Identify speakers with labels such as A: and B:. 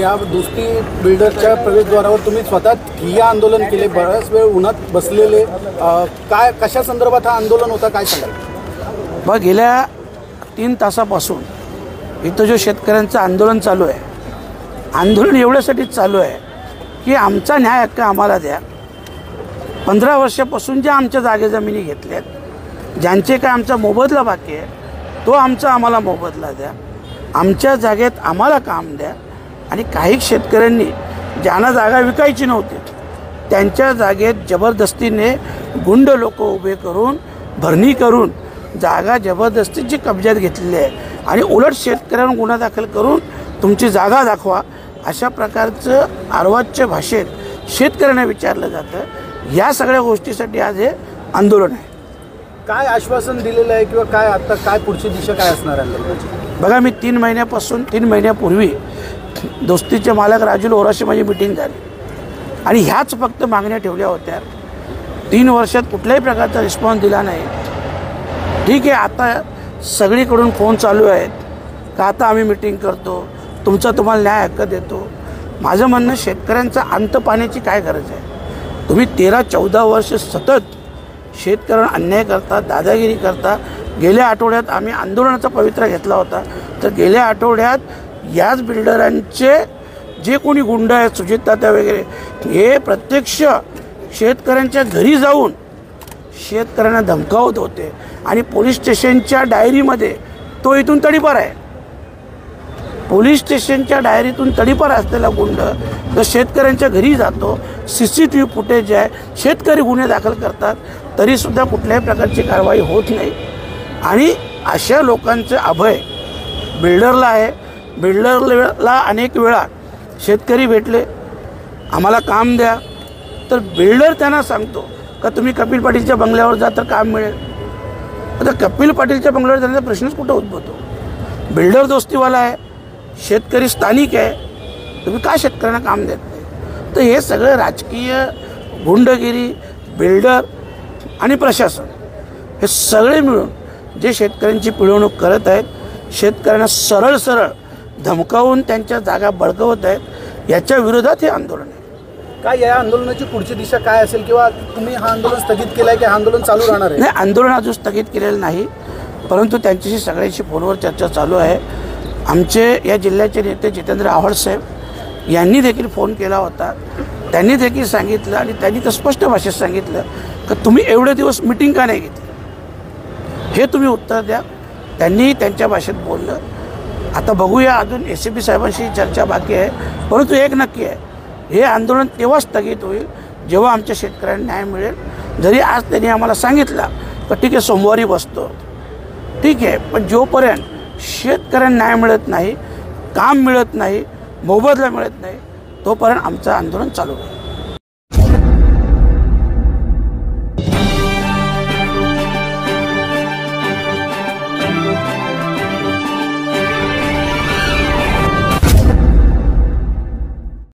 A: या दोस्ती बिल्डरच्या प्रवेशद्वारावर तुम्ही स्वतः ठिय्या आंदोलन केले, बराच वेळ उन्हात बसलेले, काय कशा संदर्भात हा आंदोलन होता, काय सांगाल?
B: बघ, गेल्या 3 तासापासून इथं जो शेतकऱ्यांचं आंदोलन चालू आहे, आंदोलन एवढ्यासाठीच चालू आहे की आमचा न्याय हक्क आम्हाला द्या. 15 वर्षापासून ज्या आमच्या जागे जमिनी घेतल्यात, ज्यांचे काय आमचा मोबदला बाकी आहे तो आम्हाला मोबदला द्या. आमच्या जागेत आम्हाला काम द्या. आणि काही शेतकऱ्यांनी ज्यांना जागा विकायची नव्हती त्यांच्या जागेत जबरदस्तीने गुंड लोक उभे करून भरणी करून जागा जबरदस्तीची कब्जात घेतलेली आहे. आणि उलट शेतकऱ्यांवर गुन्हा दाखल करून तुमची जागा दाखवा अशा प्रकारचं अर्वाच्य भाषेत शेतकऱ्यांना विचारलं जातं. या सगळ्या गोष्टीसाठी आज हे आंदोलन आहे.
A: काय आश्वासन दिलेलं आहे किंवा काय आता काय पुढची दिशा काय असणार आहे?
B: बघा, मी 3 महिन्यापूर्वी दोस्तीचे मालक राजूल ओराशी माझी मिटिंग झाली आणि ह्याच फक्त मागण्या ठेवल्या होत्या. 3 वर्षात कुठल्याही प्रकारचा रिस्पॉन्स दिला नाही. ठीक आहे, आता सगळीकडून फोन चालू आहेत का आता आम्ही मिटिंग करतो, तुम्हाला न्याय हक्क देतो. माझं म्हणणं, शेतकऱ्यांचा अंत पाहण्याची काय गरज आहे? तुम्ही 13-14 वर्ष सतत शेतकऱ्यांना अन्याय करता, दादागिरी करता. गेल्या आठवड्यात आम्ही आंदोलनाचा पवित्रा घेतला होता, तर गेल्या आठवड्यात याच बिल्डरांचे जे कोणी गुंड आहेत, सुजित तात्या वगैरे, हे प्रत्यक्ष शेतकऱ्यांच्या घरी जाऊन शेतकऱ्यांना धमकावत होते. आणि पोलीस स्टेशनच्या डायरीमध्ये तो इथून तडीपार आहे. पोलीस स्टेशनच्या डायरीतून तडीपार असलेला गुंड जर शेतकऱ्यांच्या घरी जातो, CCTV फुटेज आहे, शेतकरी गुन्हे दाखल करतात, तरीसुद्धा कुठल्याही प्रकारची कारवाई होत नाही. आणि अशा लोकांचे अभय बिल्डरला आहे. बिल्डरला अनेक वेळा शेतकरी भेटले, आम्हाला काम द्या, तर बिल्डर त्यांना सांगतो का तुम्ही कपिल पाटीलच्या बंगल्यावर जा तर काम मिळेल. आता कपिल पाटीलच्या बंगल्यावर जाण्याचा प्रश्नच कुठं उद्भवतो? बिल्डर दोस्तीवाला आहे, शेतकरी स्थानिक आहे, तुम्ही का शेतकऱ्यांना काम देत नाही? तर हे सगळं राजकीय गुंडगिरी, बिल्डर आणि प्रशासन हे सगळे मिळून जे शेतकऱ्यांची पिळवणूक करत आहेत, शेतकऱ्यांना सरळ धमकावून त्यांच्या जागा बळकावत आहेत, याच्या विरोधात हे आंदोलन आहे.
A: काय या आंदोलनाची पुढची दिशा काय असेल किंवा तुम्ही हा आंदोलन स्थगित केलं आहे की आंदोलन चालू राहणार आहे?
B: नाही, आंदोलन अजून स्थगित केलेलं नाही, परंतु त्यांच्याशी सगळ्यांशी फोनवर चर्चा चालू आहे. आमचे या जिल्ह्याचे नेते जितेंद्र आव्हाड साहेब यांनी देखील फोन केला होता. त्यांनी देखील सांगितलं आणि त्यांनी तर स्पष्ट भाषेत सांगितलं की तुम्ही एवढे दिवस मिटिंग का नाही घेतली, हे तुम्ही उत्तर द्या. त्यांनी त्यांच्या भाषेत बोललं. आता बघूया, अजून ACP साहेबांशी चर्चा बाकी आहे. परंतु एक नक्की आहे, हे आंदोलन तेव्हा स्थगित होईल जेव्हा आमच्या शेतकऱ्यांना न्याय मिळेल. जरी आज त्यांनी आम्हाला सांगितलं तर ठीक आहे, सोमवारी बसतो, ठीक आहे, पण जोपर्यंत शेतकऱ्यांना न्याय मिळत नाही, काम मिळत नाही, मोबदला मिळत नाही, तोपर्यंत आमचं आंदोलन चालू आहे.